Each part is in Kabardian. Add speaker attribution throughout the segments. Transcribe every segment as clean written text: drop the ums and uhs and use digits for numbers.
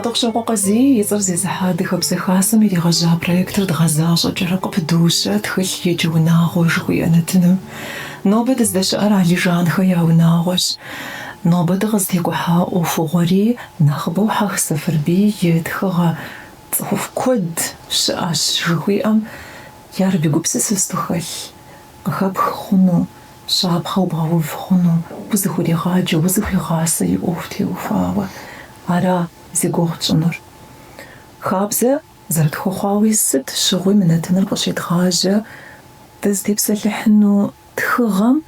Speaker 1: Докшогози изэрзизахад хобсехасам иригажа проектор дгазаажо жарако пдуша тхэл ежунаагош хуянатна нобед здэшара алижан хаяунаагош нобед гзтигуха уфугори нахбу хах сафарби едхага цхуфкод шаш жуиам ярбигупсэсстухал хаб хуну шабхау бау хуну бузхуригажо бузхигасай уфти уфава ара зигорчнор хабзе зартхохависд шугуй минатнер гошидгажа дздипсэлхну тхгам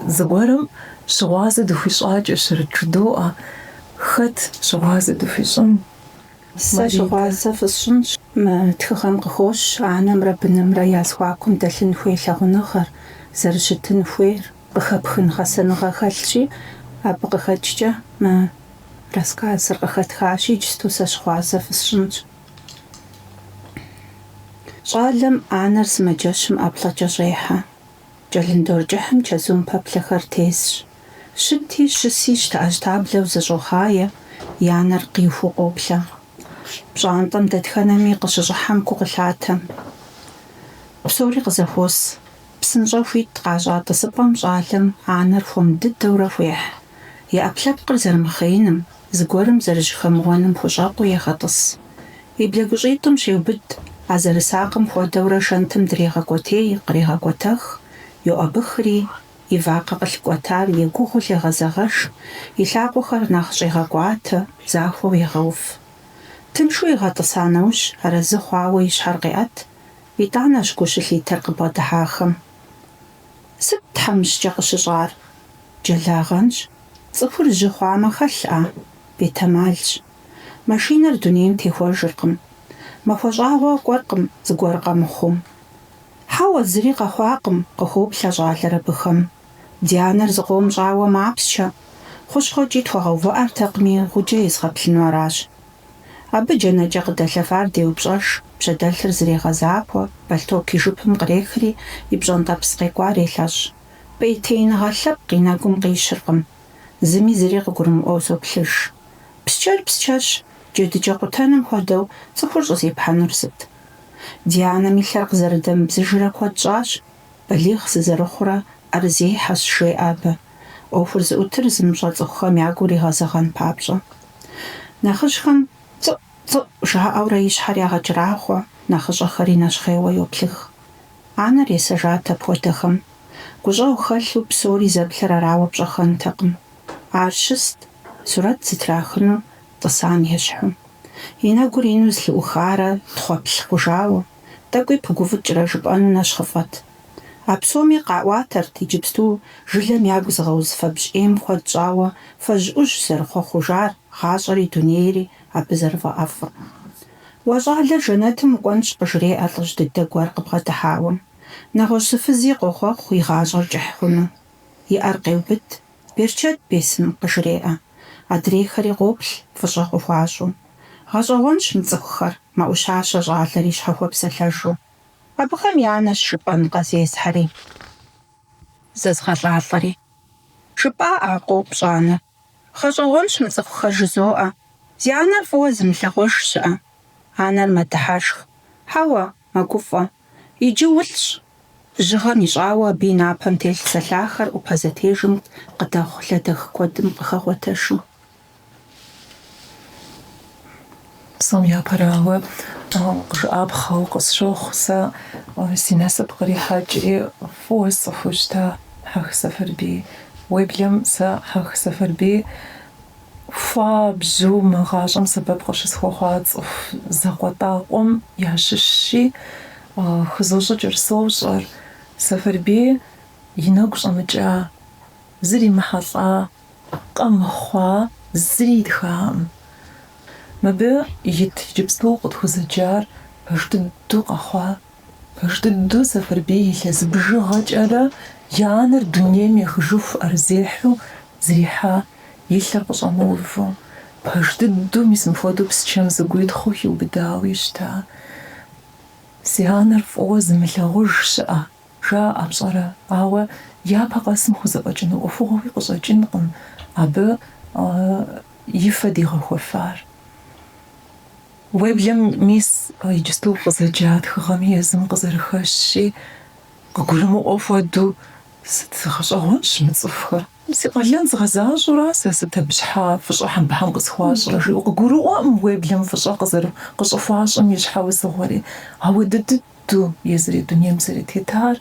Speaker 1: згорам швазе дуфишаж шрчдоа хат швазе дуфишон
Speaker 2: сашвазе фшин тхгам гхош анамра бнамра ясхвакун дэлэн хуйлагунахар заршитэн хуйр бхабхын хасанга халчи абгхачча ма рассказыр гхатхаши чтуса швазе фшин шалам анар смаджашм аплачажеха Джалиндорджахм чазум паплахар тез шити шисиш таажтаблев зажохая янар қифу қобла бжантам датханами қышыжахам куғылатам псори қызахос псынжахуит қажаты сыпам жалым анар фомды даурафуях я аплапқыр зармахайным згорым заржхамуаным хужақу яхатыс иблягужитым шеубыд азарысақым ходаура шантым дрегакотей қрегакотах Ё абыхри ивакъэ къылъкӏуэтар егугъу легъэзэгъэш, илъакъуэхэр нэхъ щӏегъэкӏуатэ, захуэу егъэув. Тыншу игъэтӏыса нэужь арэзы хъуауэ и щхьэр къеӏэт, итӏанэщ гу щылъитэр къыбгъэдыхьахэм. Сыт тхьэмыщкӏэ къыщыщӏар? Джэлагъэнщ. Цӏыхур жьы хъуамэ хэлъӏэ? Бетэмалщ. Машинэр дунейм техуэжыркъым. Махуэщӏагъуэ кӏуэркъым зыгуэр къэмыхъум. Хьэуэ зыри къэхъуакъым, къыхоплъэ щӏалэр абыхэм. Дянэр зыкъом щӏауэ мапсчэ, хущхъуэкӏи тхуэгъэувыӏэртэкъыми, гъуджэ езгъэплъыну аращ. Абы джэнэкӏэ къыдэлъэфар деупщӏэж, пщэдэлъыр зрегъэзапуэ, балъток и жыпым кърехри, и пщӏэнтӏэпс къекӏуар елъэщӏ. Пӏейтеиныгъэ лъэпкъ и нэгум къищыркъым. Зыми зыри къыгурымыӏуэу соплъыж. Псчэр псчэщ, джэдыкӏэ къутэным хуэдэу цӏыхур щӏызепхьэнур сыт? Дианэм и лъэр къызэрыдэмыбзыжрэ куэд щӏащ. Балигъ сызэрыхъурэ ӏэрызехьэщ жеӏэ абы. ӏуэхур зыӏутыр зымыщӏэ цӏыхухэм я гур игъэзэгъэн папщӏэ. Нэхъыжьхэм цӏу-цӏу жаӏэурэ и щхьэр ягъэкӏэрахъуэ, нэхъыщӏэхэри нэщхъейуэ йоплъых. Анэр есэжат апхуэдэхэм. Гущӏэгъу хэлъу псори зэплъэр арауэ пщӏэхэнтэкъым. Ар щыст, сурэт зытрахыну тӏысан ещхьу. И нэгур ину злъыӏухарэ тхъуэплъ хъужауэ, тӏэкӏуи пыгуфӏыкӏрэ жыпӏэну нэщхъыфӏэт. А псоми къаӏуатэрт иджыпсту жылэм ягу зыгъэузыфэ бжьӏейм куэд щӏауэ фэжь-ӏущ зэрыхъуэ хъужар, гъащӏэри дунейри абы зэрыфӏэӏэфӏыр. Уэ щӏалэр жэнэтым укӏуэнщ къыжреӏэ лӏыжь дыдэ гуэр къыбгъэдыхьауэ. Нэгъуэщӏ зыфызи къохъуэхъу и гъащӏэр кӏыхь хъуну. И ӏэр къеубыд, берчэт бесым къыжреӏэ. Адрейхэри къоплъ фӏыщӏэ къыхуащӏу. Гъэщӏэгъуэнщ мы цӏыхухэр, мэӏущащэ щӏалэри щхьэхуэпсэлъэжу. Абыхэм я нэщ жыпӏэн къэзесхьэри, зэзгъэлӏалӏэри. Жыпӏаӏэ къоп щӏанэ. Гъэщӏэгъуэнщ мы цӏыхухэр жызоӏэ. Зи анэр фӏыуэ зымылъагъуэж щыӏэ. Анэр мэдыхьэшх. Хьэуэ, мэгуфӏэ. Иджы улӏщ. Жьыгъэм ищӏауэ абы и напэм телъ псэлъахэр ӏупэ зэтежым къыдэхъу лъэдэх куэдым къыхэгъуэтэшу.
Speaker 1: Псом япэрауэ жыӏапхъэу къысщохъу сэ си насып кърихьэкӏи фӏыуэ сцӏыхуу щыта Хьэх Сэфэрбий. Уеблэм сэ Хьэх Сэфэрбий хуабжьу мы гъащӏэм сэбэп къыщысхуэхъуа цӏыху зэкъуэтӏакъуэм ящыщщи, хызощӏыкӏыр сощӏэр Сэфэрбий и нэгу щӏэмыкӏа, зыри имыхьэлӏа, къэмыхъуа, зыри итхаӏым. Мыбы ит иджыпсту къытхузэджар пэж дыдэу къэхъуа. Пэж дыдэу Сэфэрбий илъэс бжыгъэкӏэрэ и анэр дунейм ехыжыху ӏэрызехьу зрихьа, и лъэр къыщӏэмыуву. Пэж дыдэу мис мыхуэдэу псчэм зыгуитхъуу хиубыдауи щыта. Си анэр фӏыуэ зымылъагъуж щыӏэ, жаӏэ пщӏэрэ. Ауэ япэ къэсым хузэфӏэкӏыну ӏуэхугъуи къыщӏэкӏынкъым. Абы и фэ дигъэхуэфар. Уэблэм мис иджысту къызэджат хыгъэми езым къызэрыхэщи къыгурымыӀуэфуэду сыт гъэщӀэгъуэнщ мы цӀыхухэр. Си къалэн згъэзащӀэурэ сэ сытебжьхьа фӀыщӀэ хьэмбыхьэм къысхуащӀрэ жиӀэу къыгурыӀуэкъым уеблэм фӀыщӀэ къыщӀыхуащӀэм и щхьэузыгъуэри. Ауэ дыдыду езыри дунейм зэрытетар,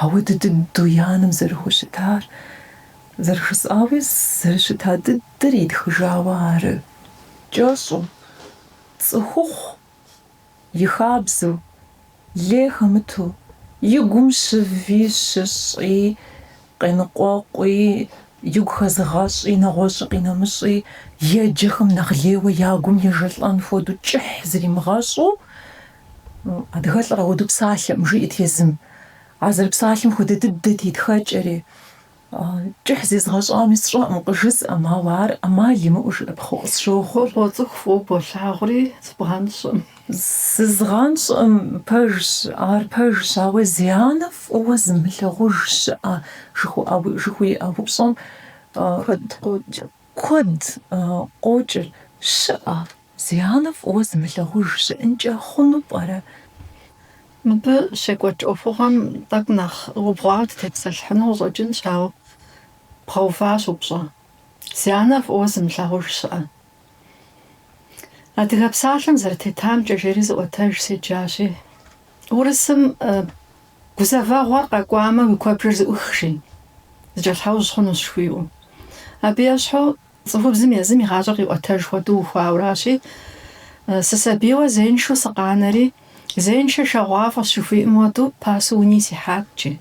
Speaker 1: ауэ дыдыду и анэм зэрыхущытар. ЗэрыжысӀауи зэрыщыта дыдэр итхыжауэ ары. КӀэщӀу, цӀыхухъу и хабзэу, лей хэмыту, и гум щыви щыщӀи, къеныкъуэкъуи, игу хэзыгъэщӀи, нэгъуэщӀи къинэмыщӀи, еджэхэм нэхъ лейуэ я гум ежэлӀэн хуэдэу кӀыхь зримыгъэщӀу, адыгэ лӀыр ауэдэу псалъэм жиӀэт езым. А зэрыпсалъэм хуэдэ дыдэт итхэкӀэри. КӀыхь зезгъэщӀами сщӀэӀым, къыжысӀэм, ауэ ар Ӏэмал имыӀэу жыӀэпхъуэу къысщохъу.
Speaker 3: БоцӀыху болъагъури збгъэнщӀым.
Speaker 1: ЗызгъэнщӀым пэжщ, ар пэжщ, ауэ зи анэ фӀыуэ зымылъагъуж щыӀэ жыхуиӀэу пщӀэм куэд къокӀыр щыӀэ. Зи анэ фӀыуэ зымылъагъуж щыӀэнкӀэ хъуну пӀэрэ?
Speaker 3: Мыбы щекӀуэкӀ Ӏуэхугъуэм тӀэкӀу нэхъ убгъуауэ дытепсэлъхьыну къыщӀэкӀынщ, ауэ бгъэуващ упщӀэ. Зи анэ фӀыуэ зымылъагъуж щыӀэ. Адыгэ псалъэм зэрытетамкӀэ жери зыӀуэтэж седжащи, урысым гузэвэгъуэр къэкӀуамэ уи куэбжэр зыӀухжи, зыкӀэлъхьэужь хъунущ жыхуиӀэу. Абы ещхьу цӀыхубзым езым и гъащӀэр къиӀуэтэж хуэдэу ухуауращи, сысабийуэ зеиншэу сыкъанэри, зеиншэ шагъуафӀэ щыхуиӀэм хуэдэу пасэу уни сихьатчи.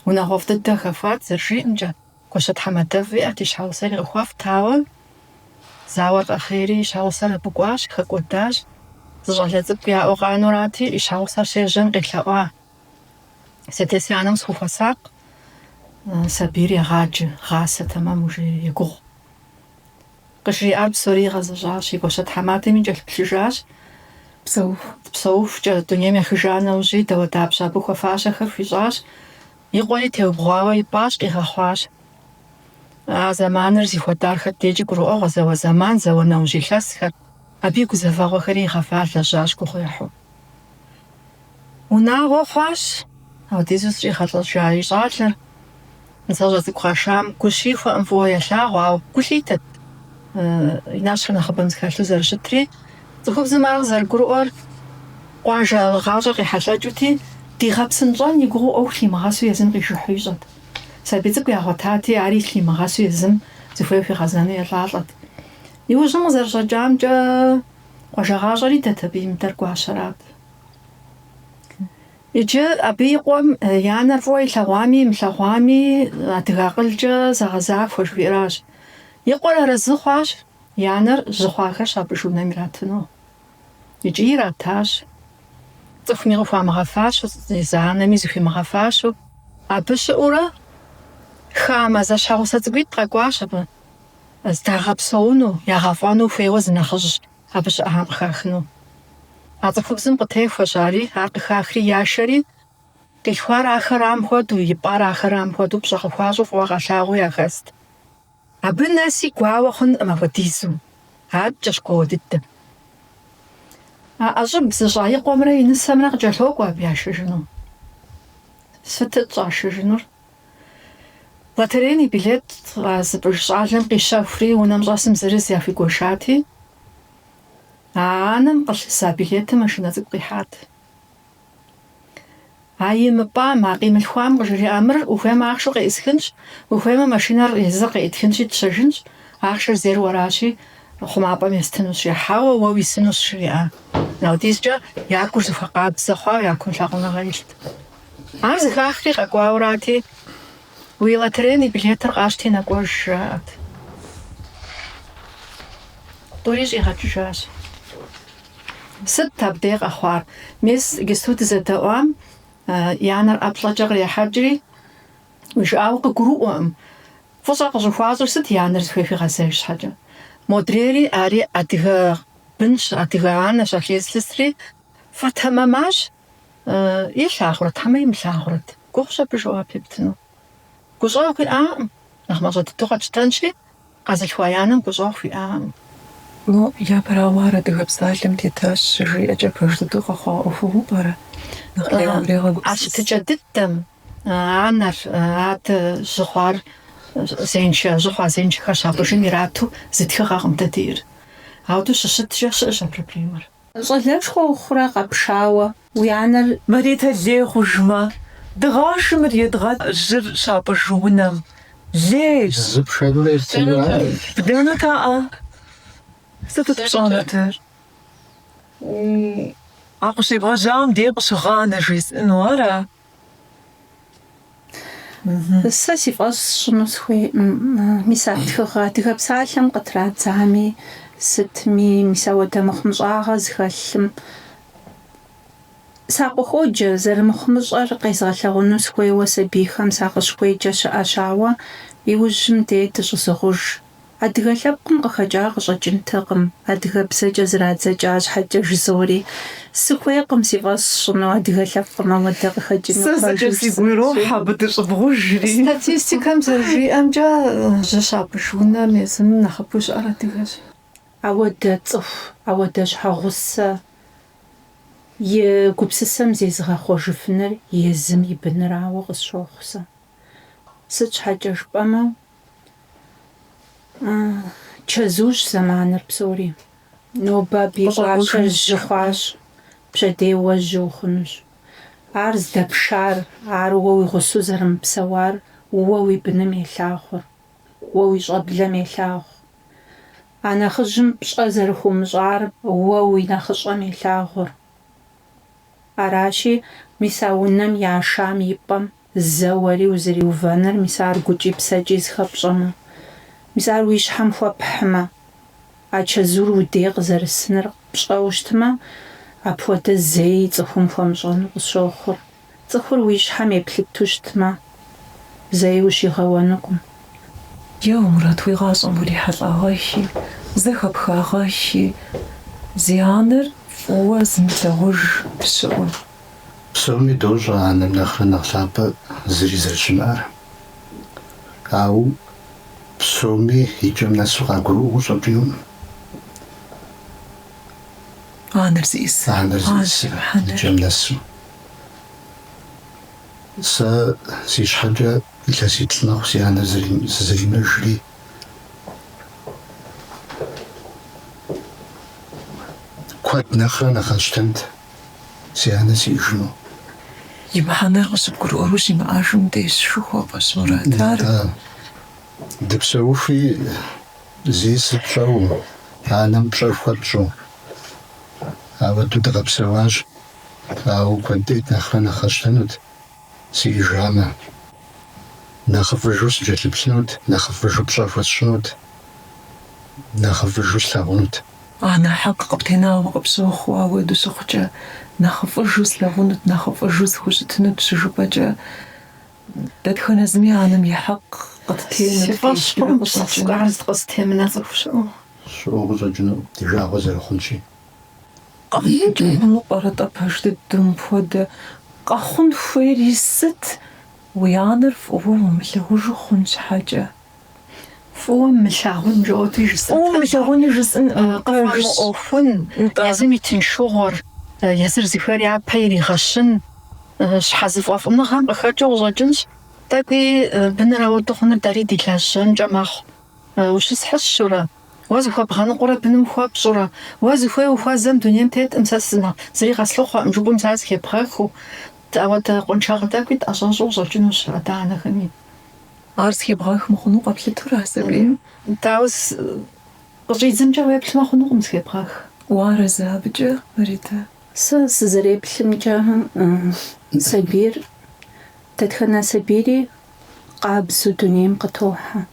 Speaker 3: УнагъуэфӀ дыдэ хэхуат зэрыжиӀэмкӀэ, Гуащэтхьэмадэв иӀэт и щхьэгъусэри къыхуэфтауэ, зауэр къэхъейри и щхьэгъусэр абы кӀуащ, хэкӀуэдащ. Зы щӀалэ цӀыкӀу яӀуэ къанурати, и щхьэгъусэр щежьэм къилъэӀуа. Сетеси анэм схуэхуэсакъ, сабийр егъаджэ, гъасэ тэмэм уже егугъу. КъыжриӀар псори игъэзэщӀащ, и Гуащэтхьэмадэми кӀэлъыплъыжащ. ПсэухукӀэ дунейм ехыжа нэужьи дэуэ дапщэ абы хуэфащэхэр хуищӀащ. И къуэри теубгъуауэ ипӀащ, къигъэхъуащ. А зэманыр зихуэдар хэт дежи гурыӀуэгъуэ, зауэ зэман, зауэ нэужь илъэсхэр. Абы и гузэвэгъуэхэри игъэва лэжьащ гугъуехьу. Унагъуэ хъуащ, апхуэдизу щӀигъэлӀэжа и щӀалэр. НысащӀэ цӀыкӀу къэшам гущи хуэӀэм фӀыуэ елъагъуэ, ауэ гу лъитэт. И нэщхъыр нэхъыбэм зыхэлъу зэрыщытри, цӀыхубзым ар зэрыгурыӀуэр къуажэ гъащӀэр къихьэлъэкӀыути, ди гъэпсынщӀэн и гугъу Ӏуэху лъимыгъэсу езым къижыхьу ищӀэт. Сабий цӀыкӀу ягъуэтати, ари лъимыгъэсу езым зыхуей хуигъэзэну елӀалӀэт. Иужьым къызэрыщӀэкӀамкӀэ къуажэгъащӀэри дэт абы и мыдэр гуащэрат. Иджы абы и къуэм и анэр фӀыуэ илъэгъуами имылъэгъуами адыгэ акъылкӀэ зэгъэзахуэ жыхуиӀэращ. И къуэр арэзы хъуащ, и анэр жьыхъуахэщ абы шынэм иратыну. ИкӀи иратащ. Цӏыхуми къыхуамыгъэфащэу, зы анэми зыхуимыгъэфащэу. Абы щыӀэурэ хамэ зэщхьэгъусэ цӀыкӀуитӀ къэкӀуащ абы. Здагъэпсэуну, ягъэфӀэну хуейуэ зы нэхъыжь абы щыӀэхьэм къыхахыну. А цӀыхубзым къытехуэщ ари, ар къыхахри яшэри, къилъхуар ахэрам хуэдэу, ипӀар ахэрам хуэдэу пщӀэ къыхуащӀу фӀыуэ къэлъагъуу яхэст. Абы нэси гуауэ хъункъым апхуэдизу. АбкӀэщ гуауэ дыдэ. А ӀэщӀыб зыщӀа и къуэмрэ и нысэмрэ къыкӀэлъокӀуэ абы яшыжыну. Сытыт щӀашыжынур? Лотерейн и билет зыпӀыж щӀалэм къищэхури, унэм щӀэсым зырыз яхуигуэшати, а анэм къылъыса билетым машинэ цӀыкӀу къихьат. А имыпӀам, а къимылъхуам къыжриӀэмыр ухуеймэ ахъшэу къеӀысхынщ, ухуеймэ машинэр езыр къеӀытхынщи тщэжынщ, ахъшэр зейр уэращи, хъумапӀэм естынущ, ехьауэ уэ уисынущ жриӀэ. НоудизкӀэ я гур зыхуэкъабзэ хъуауэ я кум лъагъуныгъэ илът. Ар зыхахри къэкӀуаурати, уи лотерейн и билетыр къащти нэкӀуэж жаӀэрт. ТӀури щӀигъэкӀыжащ. Сыт абдей къэхъуар? Мис гисту дызэдэӀуам, и анэр ӀэплӀэкӀэ кърехьэкӀри, уи жыӀауэ къыгурыӀуэкъым. ФӀыщӀэ къыщӀыхуащӀыр сыт и анэр зыхуей хуигъэзэж щхьэкӀэ? Модрейри ари адыгэ бынщ, адыгэ анэщ, алъезлъысри, фэтэмэмащ, илъагъурэт, тхьэмэ имылъагъурэт. Гугъущ абы жэуап ептыну. ГущӀэгъу хуиӀакъым. Нэхъ мащӀэ дыдэу къэтщтэнщи, къэзылъхуа и анэм гущӀэгъу хуиӀакъым.
Speaker 1: Ну, я правара дыгъэпсалъэм тетащ жиӏэкӏэ пэждыдэу къэхъуаӏуэхугъу пӏэрэ?
Speaker 3: Ащытыкӏэ дыдэм анэр адэ жьыхъуар зенчэхэр щабыжым ирату зытхыгъэкъым дэ диӏэр. Ауэдэу щыщыткӏэ щыӏэщ а проблемэр.
Speaker 2: Щӏалэшхуэ ухъурэ къэпшауэ уи анэр
Speaker 1: Маритэ лей хъужмэ, дыгъашым едгъэ жьыр щапӏыж унэм. Лей!
Speaker 4: Зыпшэнурэ ертынурэ.
Speaker 1: Бдэнутэӏэ. Сытыт пщӏэнутыр? А къыщебгъэжьам дей къыщыгъанэ жесӏэну ара?
Speaker 2: сэ си фӏэщ сщӏыну схуейӏым. Мис а тхыгъэ адыгэпсалъэм къытрадзами, сытми, мис ауэдэ мыхъумыщӏагъэ зыхэлъым сакъыходжэ, зэрымыхъумыщӏэр къезгъэлъэгъуну схуейуэ сабийхэм сакъыщхуеджэ щыӏэщ, ауэ иужьым дей дыщӏызыгъуж. Адыгэ лъэпкъым къыхэкӏар къыщӏэкӏынтэкъым. Адыгэбзэкӏэ зырадзэкӏа щхьэкӏэ жызори. Сыхуейкъым си фӏэщ сщӏыну адыгэ лъэпкъым ауэдэ къыхэкӏыну.
Speaker 1: Сэ зэкӏэ си гур ирохьэ абы дыщӏыбгъужри.
Speaker 3: Статистикэм зэрыжиӏэмкӏэ жьы щапыж унэм езым нэхъыфӏу щыӏэр адыгэщ.
Speaker 2: Ауэдэ цӏыху, ауэдэ щхьэгъусэ и гупсысэм зезыгъэхъуэжыфыныр езым и бынырауэ къысщохъу сэ. Сыт щхьэкӏэ жыпӏэмэ, чэзуущ зэманыр псори. Нобэ абы и щӏащэр жьы хъуащ, пщэдей уэжьу ухъунущ. Ар здэпшар, ар уэ уи гъусэу зэрымыпсэуар, уэ уи быным елъагъур, уэ уи щӏэблэм елъагъу. А нэхъыжьым пщӏэ зэрыхуумыщӏар уэ уи нэхъыщӏэм елъагъур. Аращи, мис а унэм яшам и пӏэм зэуэри узэриувэныр, мис ар гукӏи псэкӏи зыхэпщӏэмэ, мис ар уи щхьэм хуэпхьмэ, а чэзур удей къызэрысыныр пщӏэу щытмэ, апхуэдэ зэи цӏыхум хуэмыщӏэну къысщохъур. Цӏыхур уи щхьэм еплъыту щытмэ, зэи ущигъэуэнукъым.
Speaker 1: Еу, Мурат, уи гъащӏэм урихьэлӏагъэхи, зэхэпхагъэхи, зи анэр фӏыуэ зымылъагъуж щыӏэу.
Speaker 4: Псоми дощӏэ анэм нэхърэ нэхъ лъапӏэ зыри зэрыщымыӏэр. Ауэ псоми икӏэм нэсу къагурыӏуэу щӏэкӏыну.
Speaker 1: Анэр зиӏыс.
Speaker 4: Анэр зиӏыс икӏэм нэсу. Сэ си щхьэкӏэ илъэситлӏ мэхъу си анэр сызэримэжри. Куэд нэхърэ нэхъыщтэнт си анэр сиӏэжыну.
Speaker 1: И мыхьэнэр къыщыбгурыӏуэу щимыӏэжым деж жыхуэфӏэщ, Мурат.
Speaker 4: Дыпсэуфи зи сыпщӏэу, анэм пщӏэ хуэпщӏу. Ауэду дыкъэпсэуащ. Ауэ куэдыӏэт нэхърэ нэхъыщтэнут сиӏэжамэ. Нэхъыфӏыжу сыджэлъыплъынут, нэхъыфӏыжу пщӏэ хуэсщӏынут, нэхъыфӏыжу слъагъунут.
Speaker 1: Анэ хьэкъ къыптенауэ къыпщохъуу, ауэду щыхъукӏэ нэхъыфӏыжу слъагъунут, нэхъыфӏыжу схущытынут щыжыпӏэкӏэ, дэтхэнэ зыми анэм и хьэкъ къыттенут.
Speaker 3: Си фӏэщ ар къыстемынэ цӏыху щыӏэу.
Speaker 4: Щӏыӏэу къыщӏэкӏыну ди жагъуэ зэрыхъунщи.
Speaker 1: Къэхъункӏэ пӏэрэ пэж дыдэм хуэдэ къэхъун хуейри сыт? Уи анэр фӏыуэ умылъагъужу хъун щхьэкӏэ.
Speaker 3: Фӏыуэ мылъагъун жаӏуэти жысӏэн.
Speaker 1: Фӏыуэ мылъагъуни жысӏэн
Speaker 3: Къыфӏэмыӏуэхун, езым и тыншыгъуэр, езыр зыхуейр япэ иригъэщын, щхьэ зыфӏэфӏыныгъэм къыхэкӏыу къыщӏэкӏынщ. Тӏэкӏуи быныр ауэдэ хъуныр дэри ди лэжьэнкӏэ мэхъу. Ущысхьыщурэ, уэ зыхуэбгъэныкъурэ быным хуэпщӏурэ, уэ зыхуей ухуэзэм дунейм теткъым, сэ зыри къэслъыхъуэӏым, жыпӏэм сэ зыхебгъэхыу. Ауэдэ къуншагъ тӏэкӏуи тӏэщӏэщӏу щӏэкӏынущ адэ-анэхэми.
Speaker 1: Ар зыхебгъэхмэ хъуну къэплъытурэ сэбий.
Speaker 3: Дауэ къыщӏидзэмкӏэ уеплъмэ хъунукъым зыхебгъэх.
Speaker 1: Уарэзы абыкӏэ, Маритэ?
Speaker 2: Сэ сызэреплъымкӏэ сабийр, дэтхэнэ сабийри къабзу дунейм къытохьэ.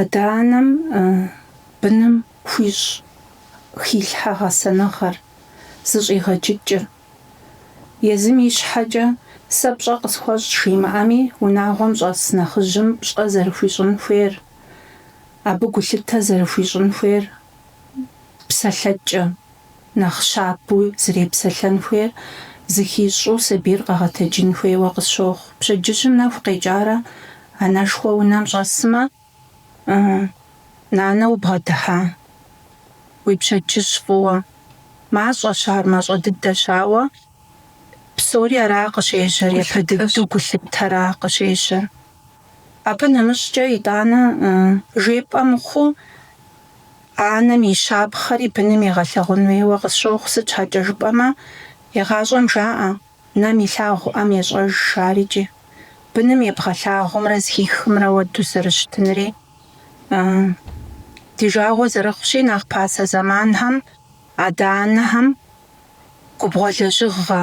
Speaker 2: Адэ-анэм быным хуищӏ хилъхьэ гъэсэныгъэр, зыщӏигъэджыкӏыр. Езым и щхьэкӏэ сэ пщӏэ къысхуэщӏ жимыӏэми, унагъуэм щӏэс нэхъыжьым пщӏэ зэрыхуищӏын хуейр, абы гулъытэ зэрыхуищӏын хуейр, псэлъэкӏэ нэхъ щапӏэу зрепсэлъэн хуейр зыхищӏу сабийр къэгъэтэджын хуейуэ къысщохъу. Пщэдджыжьым нэху къекӏарэ анэшхуэ унэм щӏэсмэ, Нанэ убгъэдыхьа. Уи пщэдджыжь фӀыуэ. МащӀэщ ар, мащӀэ дыдэщ, ауэ псори ара къыщежьэр, епэ дыдэу гулъытара къыщежьэр. Абы нэмыщӀкӀэ итӀанэ жепӀэ мыхъуу анэм и щапхъэри быным егъэлъэгъун хуейуэ къысщохъу. Сыт щхьэкӀэ жыпӀэмэ, егъащӀэм жаӀэ, нэм илъагъу Ӏэм ещӀэж арикӀи. Быным ебгъэлъагъумрэ зыхихымрэ уэду зэрыщытынри. Ди жагъуэ зэрыхъущи, нэхъ пасэ зэманхэм адэ-анэхэм губгъуэ лэжьыгъэ,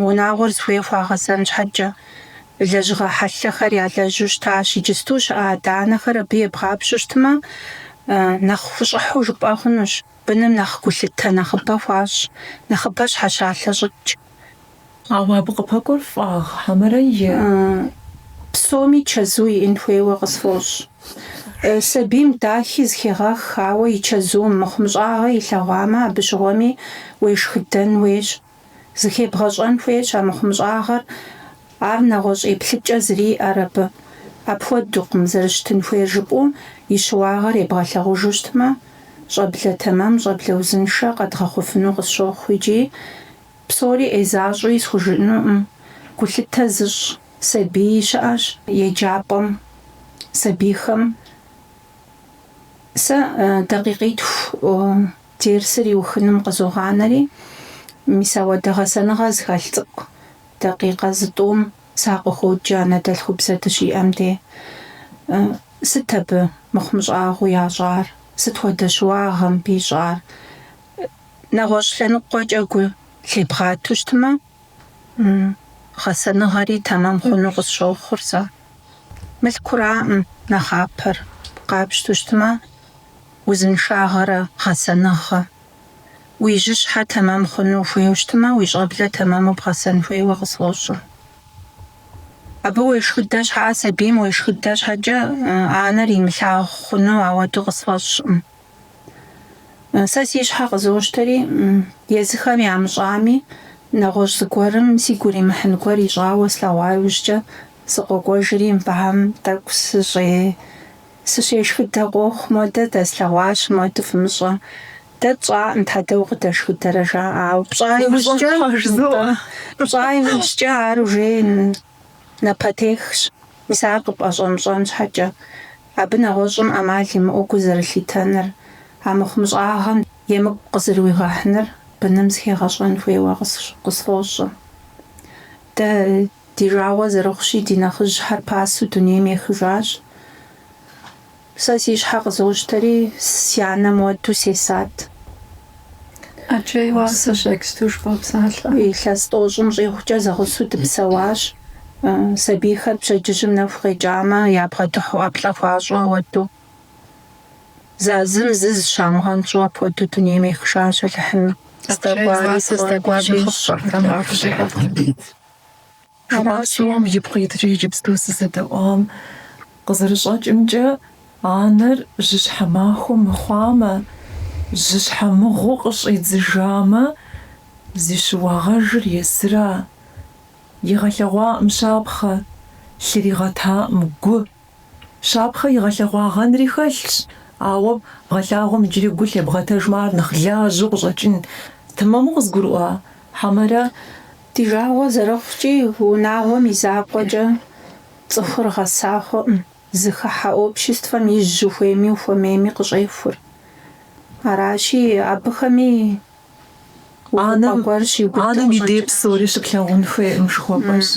Speaker 2: унагъуэр зыхуей хуагъэзэн щхьэкӀэ лэжьыгъэ хьэлъэхэр ялэжьу щытащ. Иджысту щыӀэ адэ-анэхэр абы ебгъапщӀу щытмэ, нэхъ хущӀыхьу жыпӀэ хъунущ. Быным нэхъ гулъытэ нэхъыбэ хуащӀ, нэхъыбэ щхьэщалъэ щӀыкӀ.
Speaker 1: Ауэ абы къыпэкӀуэр фӀагъ хьэмэрэ е?
Speaker 2: Псоми чэзу иӀэн хуейуэ къысфӀощӀ. Сабийм дахи зыхегъэх, ауэ и чэзум мыхъумыщӀагъэ илъэгъуамэ, абы щыгъуэми уешхыдэн хуейщ. ЗыхебгъэщӀэн хуейщ а мыхъумыщӀагъэр. Ар нэгъуэщӀ еплъыкӀэ зыриӀэр абы. Апхуэдукъым зэрыщытын хуейр жыпӀэу, и щыуагъэр ебгъэлъэгъужу щытмэ, щӀэблэ тэмэм, щӀэблэ узыншэ къэдгъэхъуфыну къысщохъу икӀи псори ӀезащӀэуи схужыӀэнукъым. Гулъытэ зыщӀ сабий щыӀэщ еджапӀэм сабийхэм. Сэ дакъикъитху дерсыр иухыным къызогъанэри, мис ауэдэ гъэсэныгъэ зыхэлъ цӀыкӀу дакъикъэ зытӀум сакъыхуоджэ анэдэлъхубзэ дыщиӀэм де. Сыт абы мыхъумыщӀагъыу ящӀар? Сыт хуэдэ щыуагъэ мыбы ищӀар? НэгъуэщӀ лъэныкъуэкӀэ гу лебгъату щытмэ, гъэсэныгъэри тэмэм хъуну къысщохъур сэ. МылъкураӀым нэхъапэр къапщту щытмэ, узыншагъэрэ гъэсэныгъэ. Уи жьыщхьэ тэмэм хъуну хуейуэ щытмэ, уи щӀэблэ тэмэму бгъэсэн хуейуэ къысфӀощӀэ. Абы уешхыдэ щхьа, сабийм уешхыдэ щхьэкӀэ анэр имылъагъу хъуну ауэду къысфӀэщӀкъым. Сэ си щхьэ къызощтэри, езыхэм ямыщӀами, нэгъуэщӀ зыгуэрым си гур имыхьын гуэр ищӀауэ слъэгъуа иужькӀэ сыкъокӀуэжри мывэм тӀэкӀу сыщешхыдэ къохъу модрэ дэслъэгъуащ, модрэ фымыщӀэ. Дэ тщӀаӀым тхьэдэ укъыдэшхыдэрэ жаӀауэ. ПщӀа иужькӀэ ар уже напэтехщ. Мис ар къыпӀэщӀэмыщӀэн щхьэкӀэ, абы нэгъуэщӀым Ӏэмал имыӀэу гу зэрылъитэныр, а мыхъумыщӀагъэм емыкӀу къызэрыуигъэхьыныр быным зыхегъэщӀэн хуейуэ къысфӀощӀэ. Дэ ди жагъуэ зэрыхъущи, ди нэхъыжьхэр пасэу дунейм ехыжащ. Сэ си щхьэ къызощтэри, си анэм уэду сесат.
Speaker 3: Ӏэджей уасэ щексту жыпӀэпсалъэ.
Speaker 2: Илъэс тӀощӀым щӀигъукӀэ зэгъусэу дыпсэуащ. Сабийхэр пщэдджыжьым нэху къекӀамэ, ябгъэдыхьу ӀэплӀэ хуащӀу ауэду. Зым зы щамыгъэнщӀу апхуэдэу дунейм ехыжащ алыхьым.
Speaker 1: ПщӀэуам ипхъу итри иджыпсту сызэдэӀуам къызэрыщӀэкӀымкӀэ, анэр жьыщхьэ махуэ мыхъуамэ, жьыщхьэ мыгъуэу къыщӀидзыжамэ, зи щыуагъэжыр езыра. ИгъэлъэгъуаӀым щапхъэ, лъыригъэтаӀым гу. Щапхъэ игъэлъэгъуагъэнри хэлъщ, ауэ бгъэлъагъуэм иджыри гу лъебгъэтэжмэ, ар нэхъ лажьэу къыщӀэкӀын. Тэмэму къызгурыӀуа хьэмэрэ?
Speaker 2: Ди жагъуэ зэрыхъукӀи, унагъуэм и закъуэкӀэ цӀыхур гъэса хъуӀым. Зыхыхьэ обществэм ижь ухуейми ухуэмейми къыщӀехур. Аращи, абыхэми
Speaker 1: анэм и дей псори щыплъэгъун хуейм жыхуэпӀэщ.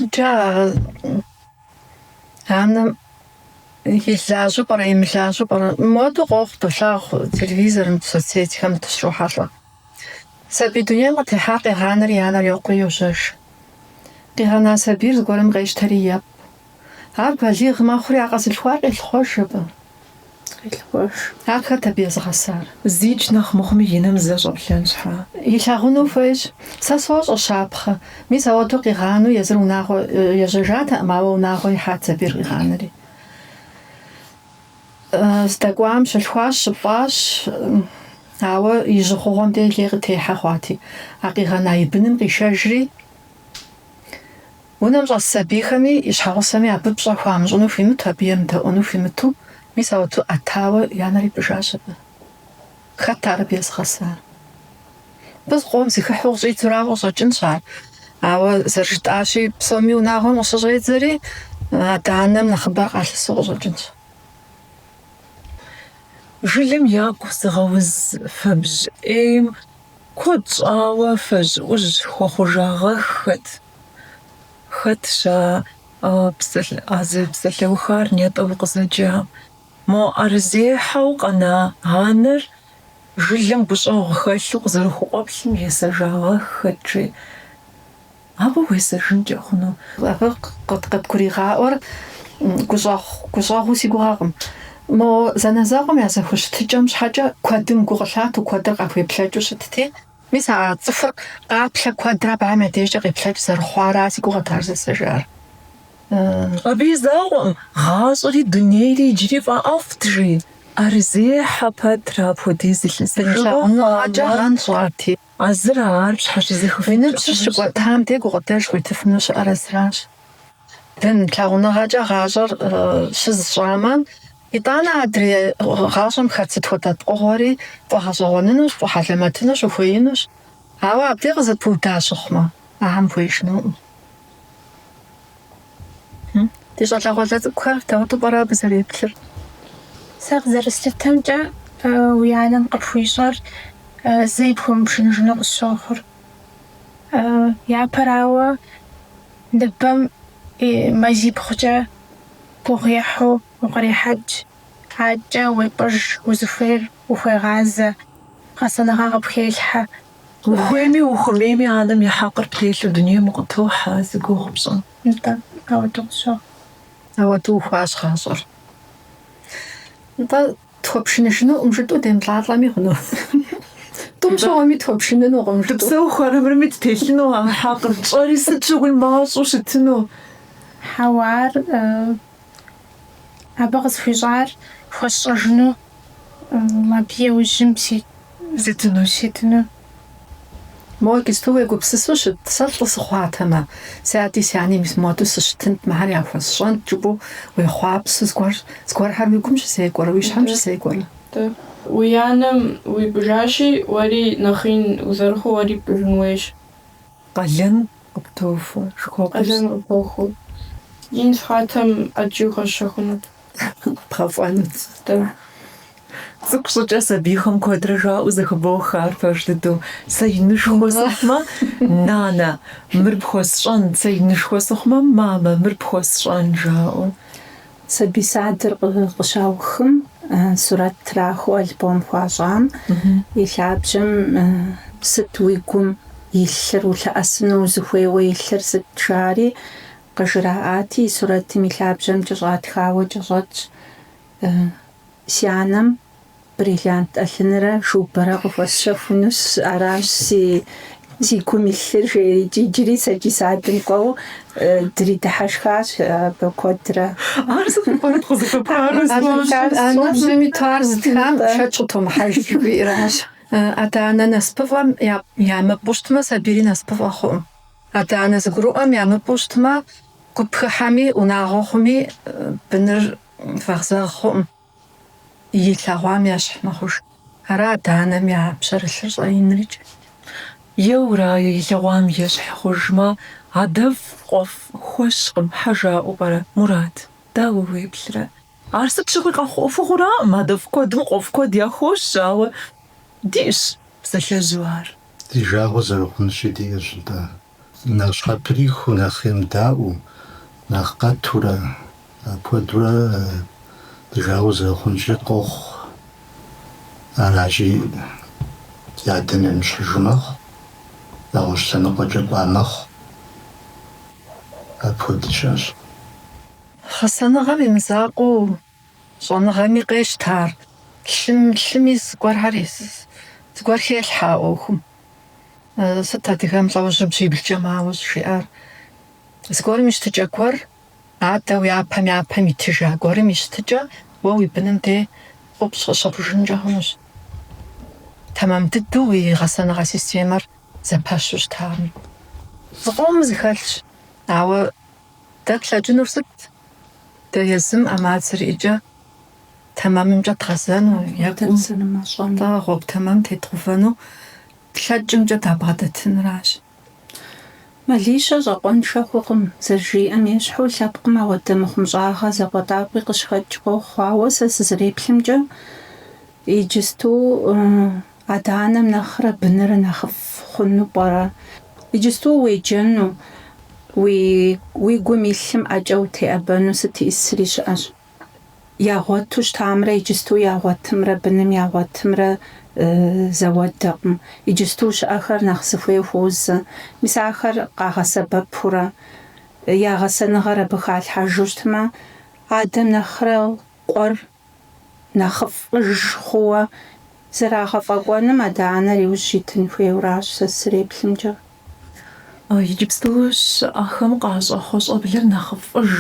Speaker 3: Анэм илажьэу пӀэрэ, имылажьэу пӀэрэ, модэу къохъу долъагъу телевизорым, соцсетхэм дыщрохьэлӀэ. Сабий дунейм къытехьа къегъанэри анэр йокъуи йожьэж. Къигъэна сабийр зыгуэрым къещтэри епӀ. Ар балигъ мэхъури а къэзылъхуар къелъхъуэж абы. Ар хэт абы езыгъэсар?
Speaker 1: ЗикӀ нэхъ мыхъуми и нэм зэщӀэплъэн щхьэ.
Speaker 3: Илъагъуну хуейщ. Сэ сощӀэ щапхъэ. Мис ауэду къигъану езыр унагъуэ ежьэжатэкъым, ауэ унагъуэ ихьат сабийр къигъанэри. Здэкӏуам щылъхуащ, щыпӏащ, ауэ и жьыхъугъуэм де лей къытехьэ хъуати. А къигъэна и быным къишэжри, унэм щӏэс сабийхэми и щхьэгъусэми абы пщӏэ хуамыщӏыну хуимыту, абы емыдэӏуэну хуимыту, Мис ауту атава янери бжашабы. Хатар бесхаса. Бас гом сихахуг зитурагу сочинша. Ава зэржташи псоми унагон усжэзэри атаанам нахбар алсуу сочинша.
Speaker 1: Жилим якусгауз фабж кодшава фаж уж хохужага хатша псал псалхар нет обгозаджа мо арзе хауqana анер жилим бушог халлуг зэрхуqaблын ясажага хатчи абу весажин жохно
Speaker 3: Гот куригаор гусаху сигурагам мо заназагам яса хуштичам шхажа квадым гуглаату квадр гапвеплажуштти миса цифр гапла квадра бамадэж гиплаж зархуараа сигуратарсажар
Speaker 1: абизао газри дүнэри жирифа афтри арзе хапатра подизилсэн
Speaker 3: ажаан суати
Speaker 1: азраар шашизэх
Speaker 3: финэпсшгва таамтэй гугаташ гүтфнүш арасраш тэн лагунагажа газар шизшаман Итана адри хашам хацэт хотат гори бахасооннус бахаламатнус уфуинус ава аптегас путаашхма ахам фуишну Тишалаголаз квартаа бараа бисариплэр
Speaker 5: саг зарстэмжа уянан гапфуишар зэйбхум шинжнэг сохор я парава дбам мазибхжа похяхо وقريحج حاجة ويبرج وزفير وخيغازة خاصة غاغب خيلحة
Speaker 1: وخويمي وخميمي عالم يحاقر بليش الدنيا مقطوحة زيقو غبصن
Speaker 5: انت او تقصو
Speaker 3: أو توفاش خاصر انت توبشن شنو أمجدو ديم طلعطلامي خنو تمشوامي توبشن نو أمجدو
Speaker 1: تبسو خارمر متتلنو حاقر تصاري ستشغل ماصو ستنو
Speaker 5: حوار أبغز فجار خشجنو ما بيوجم ستنو
Speaker 3: Мой гистовый губсисуш тсалтлас хватама. Сяти сяни мис модус штент махари афас шон чубу we хвапс скор харми гумш секор виш хамш секор.
Speaker 6: Да. Уянам уи бжаши вари нахин узарху вари бжнвеш.
Speaker 1: Гален гуптофу шкопс
Speaker 6: Ажен поху. Ин хатам аджуха шахунат.
Speaker 3: Праван.
Speaker 6: Да.
Speaker 1: Цуксучаса бихом квадража узахбохар фашту сайнышхосма нана мырбхосшан сайнышхосхма мама мырбхосшан жао
Speaker 2: Сабисадр гышаухым сурат траху альбом хажам илабжим сытуйгум иллэр улаасну зухуеwe иллэр сэтчари гыжраати суратим илабжим жратхао жрат сянам бриллиант аллинера шупара гофшафунус араси сикумиллэр жижири сажисадын гоо дритахашхаш бокотра
Speaker 1: арсат парат хозапарас
Speaker 3: Анасми тарзтхам шачутом хашбираш. Атана наспавам яма буштма сабири наспаваху. Атана згруам яма буштма купхами унагохми бнер фахзахум. Иллагам яшнахуш. Ара атана мя пшарлэр айнрич.
Speaker 1: Еура иллагам яшхужма адав qof хошгым хажа убара мурат дауwe плра арсат шугы қофура мадав кодм qof код я хошава диш псалажуар
Speaker 4: Die Jahre unterschiedlich ist da. Nach Schreibbrief nach dem Dau, nach Gatura, Podura, die Jahre unterschiedlich auch. Anaji, ja, den im Schulmach, da ist dann noch ein noch. Podchas.
Speaker 3: Хасанага бимсаaqu сонагами qestar лимис гвархарис згвархиалхаохум сататигам лавжим сибилчамаус шиар згвармиштжаквар атау япами тижа гвармиштжа вои бинэмте опсгасапужинжахунус тамам тдуи хасанага системар запашуш таам згом зхалш ава таклажнурсат тэясм амаасрижа тамамымжэ тгасану ягум
Speaker 2: Тэнсэнэмэщӏэн.
Speaker 3: тагъоб тамам тетрufanu лъэкӏымкӏэ табгъэтытынращ.
Speaker 2: Малищэ щӏэкъуэншэ хъукъым. Зэрыжиӏэм ещхьу лъэпкъым ауэдэ мыхъумщӏагъэ зэкъуэтӏакъуи къыщхэкӏ къохъу. Ауэ сэ сызэреплъымкӏэ иджысту адэ-анэм нэхърэ быныр нэхъыфӏ хъуну пӏэрэ. Иджысту уеджэну, уи гум илъым ӏэкӏэ утеӏэбэну сыт исри щыӏэщ. Ягъуэту щтамрэ иджысту ягъуэтымрэ быным ягъуэтымрэ зэуэдэкъым. Иджысту щыӏэхэр нэхъ зыхуей хуозэ. Мис ахэр къагъэсэбэпурэ ягъэсэныгъэр абы халъхьэжу щытмэ, адэм нэхърэ къуэр нэхъыфӏыж хъууэ зэрагъэфӏэкӏуэным адэ-анэр иужь итын хуейуэращ сэ сызэреплъымкӏэ.
Speaker 1: Иджыпсту щыӏэхэм къащӏэхъуэ щӏэблэр нэхъыфӏыж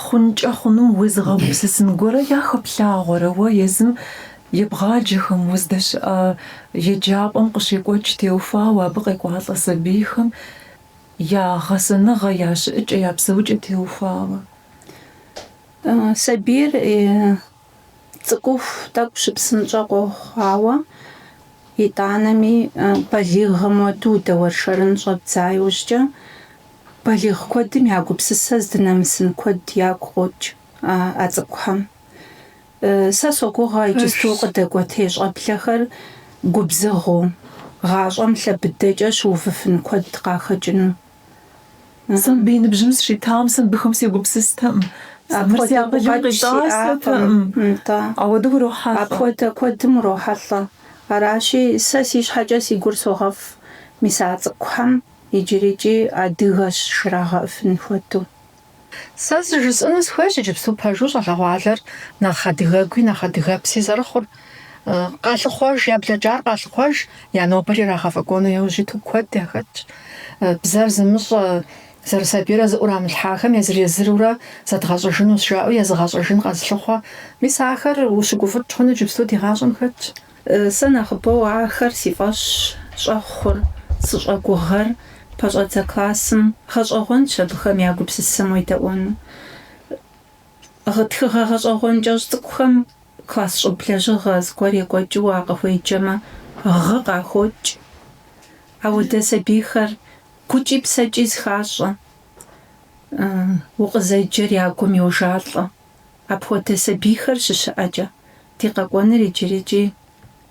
Speaker 1: хъункӏэ хъуну узыгъэгупсысын гуэрэ яхэплъагъуэрэ уэ езым ебгъаджэхэм уздэщыӏэ еджапӏэм къыщекӏуэкӏ теухуауэ абы къекӏуалӏэ сабийхэм я гъэсэныгъэ, я щыӏэкӏэ, я псэукӏэ теухуауэ.
Speaker 2: Сабийр цӏыкӏуху тӏэкӏу щыпсынщӏэ къохъуауэ итӏанэми балигъым уэду удэуэршэрын щӏэбдза иужькӏэ балигъ куэдым я гупсысэ здынэмысын куэд ягу къокӏ а цӏыкӏухэм. Сэ согугъэ иджысту къыдэкӏуэтей щӏэблэхэр губзыгъэу, гъащӏэм лъэбыдэкӏэ щыувыфын куэд къахэкӏыну.
Speaker 1: Сэ бей ныбжьым сыщитам сэ мыбыхэм сегупсыстэкъым. Ауэдэу урохьэлӏэ.
Speaker 2: Апхуэдэ куэдым урохьэлӏэ. Аращи сэ си щхьэкӏэ си гур согъэф мис а цӏыкӏухэм иджырикӏи адыгэщ жрагъэӏыфын хуэдэу.
Speaker 3: Сэ жысӏэну схуейщ иджыпсту пэжу щӏалэгъуалэр нэхъ адыгэкӏуи нэхъ адыгэпси зэрыхъур. Къалъыхъуэж, яблэкӏар къалъыхъуэж, я нобэр ирагъэфӏэкӏуэну яужьиту куэд яхэтщ. Бзэр зымыщӏэ зэрысабийрэ зыӏурамылъхьахэм езыр-езырурэ зэдгъэщӏыжыну щыжаӏэу езыгъэщӏыжын къэзлъыхъуэ. Мис ахэр ущыгуфӏыкӏ хъуну иджыпсту ди гъащӏэм хэтщ.
Speaker 2: Сэ нэхъыбэу ахэр си фӏэщ щӏэхъур, сыщӏэгугъэр пэщӏэдзэ классым гъэщӏэгъуэнщ абыхэм я гупсысэм уедэӏуэну. Тхыгъэ гъэщӏэгъуэнкӏэ цӏыкӏухэм класс щӏыб лэжьыгъэ зыгуэр екӏуэкӏыу къыхуеджэмэ гъы къахокӏ. Ауэдэ сабийхэр гукӏи псэкӏи зыхащӏэ. Укъызэджэр я гум йожалӏэ. Апхуэдэ сабийхэр щыщыӏэкӏэ ди къэкӏуэныр иджырикӏи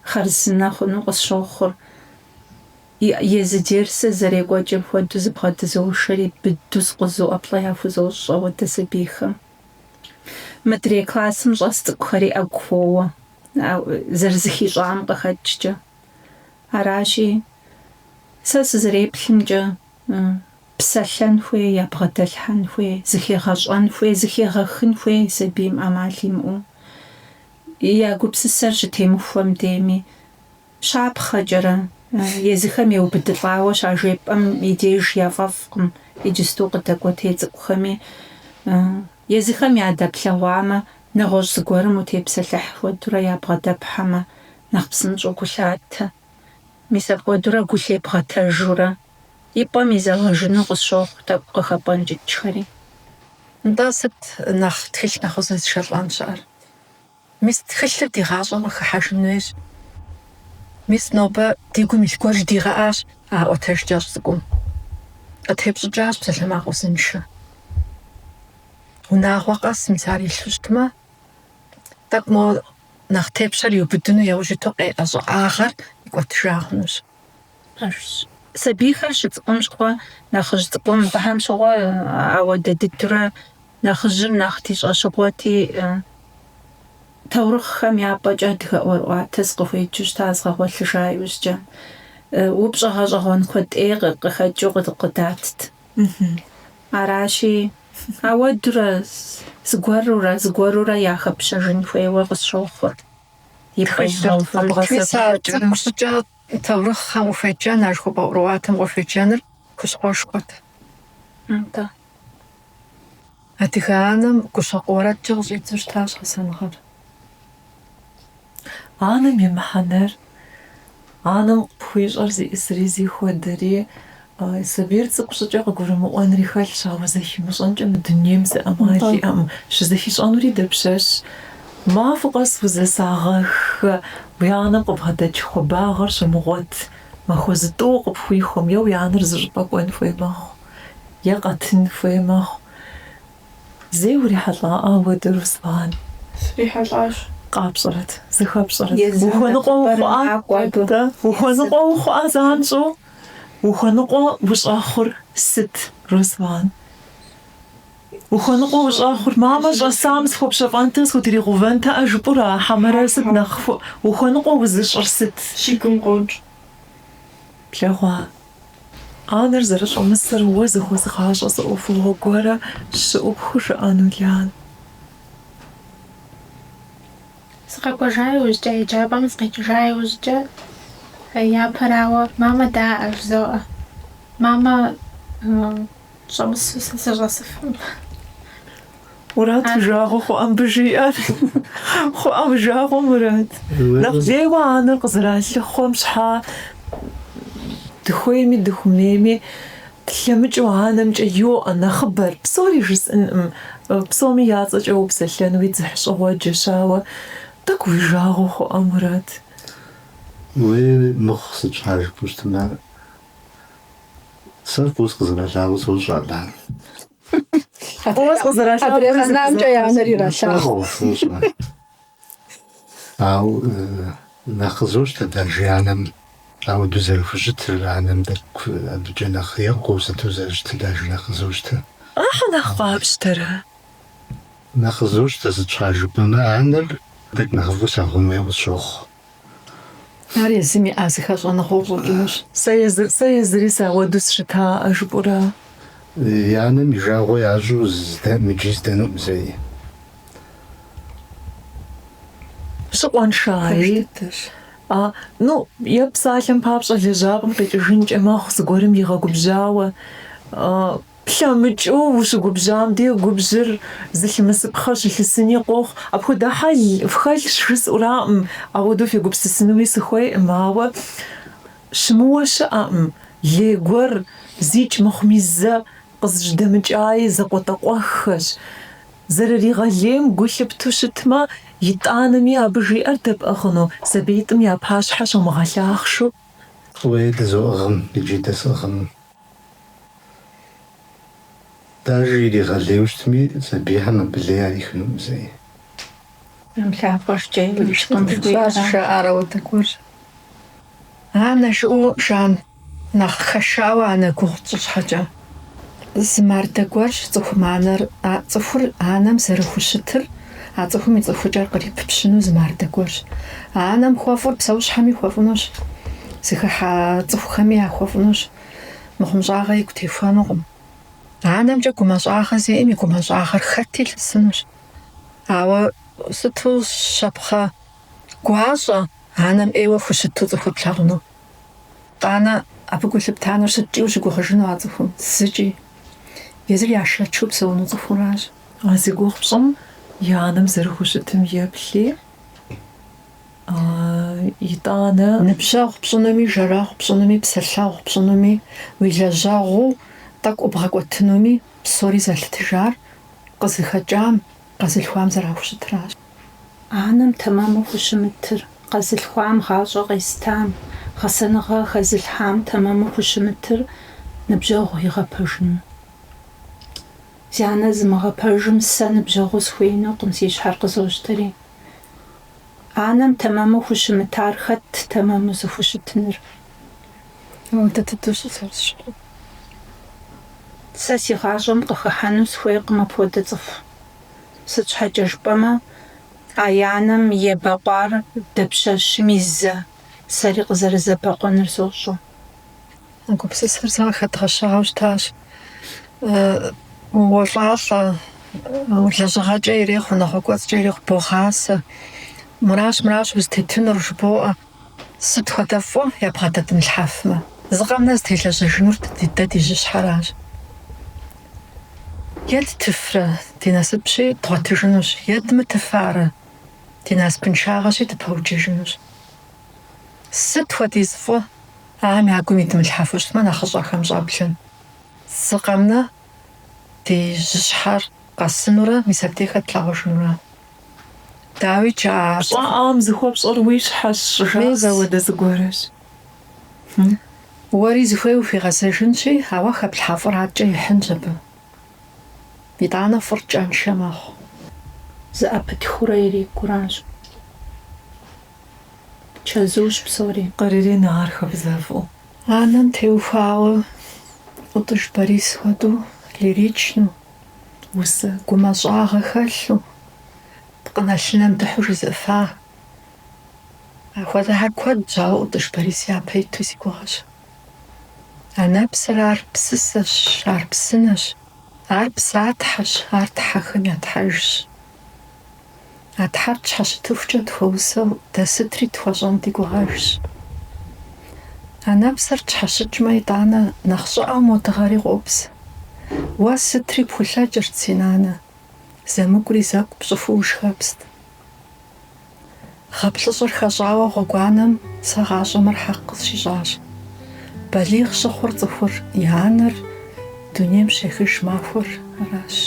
Speaker 2: хъарзынэ хъуну къысщохъур. Езы дерсэ зэрекӏуэкӏым хуэдэу зыбгъэдызэушэри быду зыкъузу ӏэплӏэ яхузощӏэ ауэдэ сабийхэм. Мыдрей классым щӏэс цӏыкӏухэри ӏэгу хуоуэ, зэрызыхищӏам къыхэкӏкӏэ. Аращи сэ сызэреплъымкӏэ псэлъэн хуей, ябгъэдэлъхьэн хуей, зыхегъэщӏэн хуей, зыхегъэхын хуей сабийм ӏэмал имыӏэу. Я гупсысэр щытемыхуэм дейми щапхъэкӏэрэ езыхэм еубыдылӏауэ щажепӏэм и деж яфӏэфӏкъым иджысту къыдэкӏуэтей цӏыкӏухэми. Езыхэм ядэплъэгъуамэ, нэгъуэщӏ зыгуэрым утепсэлъыхь хуэдурэ ябгъэдэпхьэмэ, нэхъ псынщӏэу гу лъатэ. Мис апхуэдурэ гу лъебгъэтэжурэ и пӏэм изэгъэжыну къысщохъу тӏэкӏу къыхэпӏэнкӏыкӏхэри.
Speaker 3: НтӀэ сыт нэхъ тхылъ нэхъ узэзышэлӀэн щыӏэр? Мис тхылъыр ди гъащӏэм къыхыхьэжын хуейщ. Мис нобэ ди гум илъ гуэр жыдигъэӏащ а ӏуэтэжкӏэ щӏыцӏыкӏум. Къытепщӏыкӏащ псалъэмакъ узыншэ. Унагъуэ къэс мис ар илъу щытмэ, тӏэкӏу мо нэхъ тепщэр иубыдыну яужьиту къеӏэщӏыӏагъэр и кӏуэтыжа хъунущ.
Speaker 2: Сабийхэр щыцӏыкӏум щхъуэ нэхъыжь цӏыкӏум быхьэм щыгъуэ ауэдэ дыдурэ нэхъыжьым нэхъ ди щӏэщыгъуэти таурыхъхэм япӏэкӏэ адыгэ ӏуэрыӏуатэ зыкъыхуеджэу щыта згъэгъуэлъыжа иужькӏэ. Упщӏэгъэщӏэгъуэн куэдӏей къыхэкӏыу къыдатт. Аращи ауэдурэ зыгуэрурэ яхэпщэжын хуейуэ къысщохъур.
Speaker 3: ЦӀыкӀущӀыкӀэ таурыхъхэм уфеджэн, аржыхуэпӏэ ӏуэрыӏуатэм къыфеджэныр хущхъуэшхуэт. Адыгэ анэм гущӏэгъу уэрэдкӏэ къыщӏидзэу щытащ гъэсэныгъэр.
Speaker 1: Анэм и мыхьэнэр, анэм пхуищӏэр зиӏысри зихуэдэри, сабийр цӏыкӏу щӏыкӏэ къыгурымыӏуэнри хэлъщ, ауэ зэхимыщӏэнкӏэ мы дунейм зы ӏэмал иӏэм. Щызэхищӏэнури дапщэщ? Мафу къэс узэсагъэх уи анэм къыбгъэдэкӏ хъубагъэр щымыгъуэт махуэзытӏу къыпхуихуэм е уи анэр зыщӏыпӏэ кӏуэн хуей мэхъу, е къэтын хуей мэхъу. Зэи урихьэлӏа уэдэ Руслан?
Speaker 6: Срихьэлӏащ.
Speaker 1: Къапщӏэрэт, зыхэпщӏэрэт.
Speaker 2: Езы
Speaker 1: Ухуэныкъуэ
Speaker 2: нэхъыбэр
Speaker 1: ухъуа? Ухуэныкъуэ ухъуа занщӏэу? Ухуэныкъуэ ущӏэхъур сыт, Руслан? Ухуэныкъуэ ущӏэхъур мамэ щӏэсам схуэпщэфӏэнтэ схутригъэувэнтэӏэ жыпӏэурэ хьэмэрэ сыт нэхъ ухуэныкъуэ узыщӏыр сыт?
Speaker 6: Шигум къокӏ.
Speaker 1: Плъэгъуа. Анэр зэрыщӏэмысыр уэ зыхуэзыгъащӏэ зы ӏуэхугъуэ гуэрэ щыӏупхыу жыӏэну Лиан.
Speaker 5: Сыкъэкӏуэжа иужькӏэ, еджапӏэм сыкъикӏыжа иужькӏэ, япэрауэ мамэ даӏэщ зоӏэ. Мамэ щӏэмысу сэ сыщӏэсыфым.
Speaker 1: Мурат жагъуэ хъуӏэм бжиӏэр. Хъуӏэм жагъуэ Мурат. Нэхъ лейуэ анэр къызэралъыхъуэм щхьа дыхуейми дыхумейми тлъэмыкӏыу анэмкӏэ йоӏэ нэхъыбэр псори жысӏэнӏым, псоми яцӏэкӏэ упсэлъэнуи дзыхь щӏыгъуэджэщ, ауэ тӏэкӏу уи жагъуэ хъуӏэ Мурат.
Speaker 4: Уи мыхъу сыт щхьа жыпӏэу щытмэ, сэ фӏыуэ къызэралъагъуу сощӏэлӏа.
Speaker 3: Адрегъэнамкӏэ и анэр иралъагъу.
Speaker 4: Ауэ нэхъ къызощтэ дажи анэм ауэдэу зэрыхущытыр, анэм тӏэкӏу абыкӏэ нэхъ екъуу сыту зэрыщытыр дажи нэхъ къызощтэ.
Speaker 1: Ахьэ нэхъ къапщтэрэ?
Speaker 4: Нэхъ къызощтэ сыт щхьа жыпӏэмэ, анэр тӏэкӏу нэхъыфӏу сагъын хуей къысщохъу.
Speaker 3: Ар езым иӏэ зыхэщӏэныгъэу щӏэкӏынущ.
Speaker 1: Сэ езыри сауэду сщытаӏэ жыпӏэурэ.
Speaker 4: И анэм и жагъуэ ящӏу иджы здэнуӏым зэи.
Speaker 1: Щыкъуэншаи. Ну, е псалъэм папщӏэ лэжьапӏэм къикӏыжынкӏэ мэхъу, зыгуэрым игъэгубжьауэ, плъэмыкӏыу ущыгубжьам де губжьыр зылъымысыпхъэ щылъысыни къохъу. Апхуэдэ фхэлъщ жысӏураӏым, ауэдэу фегупсысынуи сыхуейӏым, ауэ щымыуэ щыӏэӏым. Лей гуэр зикӏ мыхъуми зэ къызжьдэмыкӏаи зэкъуэтӏэкъуэххэщ. Зэрыригъэлейм гу лъыпту щытмэ, итӏанэми абы жиӏэр дэпӏэ хъуну? Сабиитӏым я пащхьэ щомыгъэлъахъшу.
Speaker 4: Уи дызоӏыгъым, иджы дэсӏыгъым. Дажи иригъэлейуэ щытми, сабийхьэм абы лей ярихынуӏым зэи.
Speaker 2: Млъапӏэшкӏэ уишкъым
Speaker 3: Жаӏэрэ уэдэгуэр. Анэ жыӏэу жан нэхъ хэшауэ анэ гугъу тщӏы щхьэкӏэ. Зы мардэ гуэрщ цӏыхум анэр, цӏыхур анэм зэрыхущытыр, а цӏыхум и цӏыхукӏэр кърипыпщыну зы мардэ гуэрщ. Анэм хуэфӏыр псэущхьэми хуэфӏынущ, зыхыхьа цӏыхухэми яхуэфӏынущ. Мыхъумыщӏагъэ игу техуэнукъым. Анэмкӏэ гумэщӏагъэ зиӏэм и гумэщӏагъэр хэти лъысынущ. Ауэ сыту щапхъэ гуащӏэ анэм ӏейуэ хущыту цӏыхур плъагъуну. Тӏанэ абы гу лъыптанэу щыткӏи ущыгугъыжыну а цӏыхум, зыкӏи. Езыр яшэчу псэуну цӏыхуращ.
Speaker 1: А зи гугъу пщӏым и анэм зэрыхущытым еплъи, итӏанэ
Speaker 3: Ныбжьэгъу пщӏынуми, жэрэгъу пщӏынуми, псэлъэгъу пщӏынуми, уи лэжьэгъуу тӏэкӏу ӏубгъэкӏуэтынуми, псори зэлъытыжар къызыхэкӏам, къэзылъхуам зэрахущытыращ.
Speaker 2: Анэм тэмэму хущымытыр, къэзылъхуам гъащӏэ къестам, гъэсэныгъэ хэзылъхьам тэмэму хущымытыр ныбжьэгъу игъэпэжыну. Зи анэ зымыгъэпэжым сэ ныбжьэгъу схуеинукъым, си щхьэр къызощтэри. Анэм тэмэму хущымытар хэт тэмэму зыхущытыныр?
Speaker 3: Дэ дыдэу щысащ.
Speaker 2: Сэ си гъащӏэм къыхыхьэну схуейкъым апхуэдэ цӏыху. Сыт щхьэкӏэ жыпӏэмэ, а анэм и бэкъуар дапщэщми зэ, сэри къызэрызэбэкъуэныр сощӏэ.
Speaker 3: Гупсысыр зэ къыхэдгъэщагъэу щытащ. Уолӏалӏэ, лэжьыгъэкӏэ ирехъу, унагъуэ кӏуэцӏкӏэ ирехъу, богъасэ. Муращ узытетынур жыпӏэуӏэ. Сыт хуэдэ фӏы ябгъэдэтӏмылъхьэфмэ. Зыкъэмнэ зытелэжьэжынур дэ ди жьыщхьэращ. Ед тыфрэ ди насыпщи дгъуэтыжынущ, ед мытыфарэ ди насыпыншагъэщи дыпэуджыжынущ. Сыт хуэдиз фӏы ам я гум идмылъхьэфу щытмэ нэхъыщӏэхэм щӏэблын. Зыкъэмнэ ди жьыщхьэр къэсынурэ мис абдей хэт лъагъужынурэ. Дауи чаа.
Speaker 1: Щӏыӏэм зыхуэпщӏыр уи щхьэщ жызэ уэдэ зыгуэрщ.
Speaker 3: Уэри зыхуей ухуигъэзэжынщи, ауэ хэплъхьэфӏыр адэкӏэ ихьынщ абы. ИтӀанэ фӏыр кӏэншэ мэхъу.
Speaker 2: Зыӏэпытхурэ ирикъуращ. Чэзуущ псори.
Speaker 1: Къарери нагъэр хэбзэфӏу.
Speaker 3: Анэм теухуауэ ӏутӏыж Борис хуэдэу лиричну,
Speaker 1: Усэ.
Speaker 3: гумэщӏагъэ хэлъу, ткъынэлъынэм дыхьу жызыӏыфа. Апхуэдэхьэр куэдщ, ауэ ӏутӏыж Борис япэ иту си гугъэщ. А нэпсыр ар псысэщ, ар псынэщ, ар псатхьэщ, ар тхьэхэм я тхьэжщ. А тхьэр тхьэщытыхукӏэ тхуэусэу дэ сытри тхуэщӏэн ди гугъэжщ. А нэпсыр тхьэщыкӏмэ, итӏанэ нэхъ щӏыӏэу модыгъэри къопс. Уэ сытри пхулъэкӏырт си нанэ, зэмыкӏури зэкӏу пщӏыфу ушхэпст. Гъэплъыщӏыр хэщӏауэ гъуэгуанэм сэ гъащӏэмэр хьэкъ къысщищӏащ. Балигъ щыхъур цӏыхур и анэр, дунейм щехыж махуэр аращ.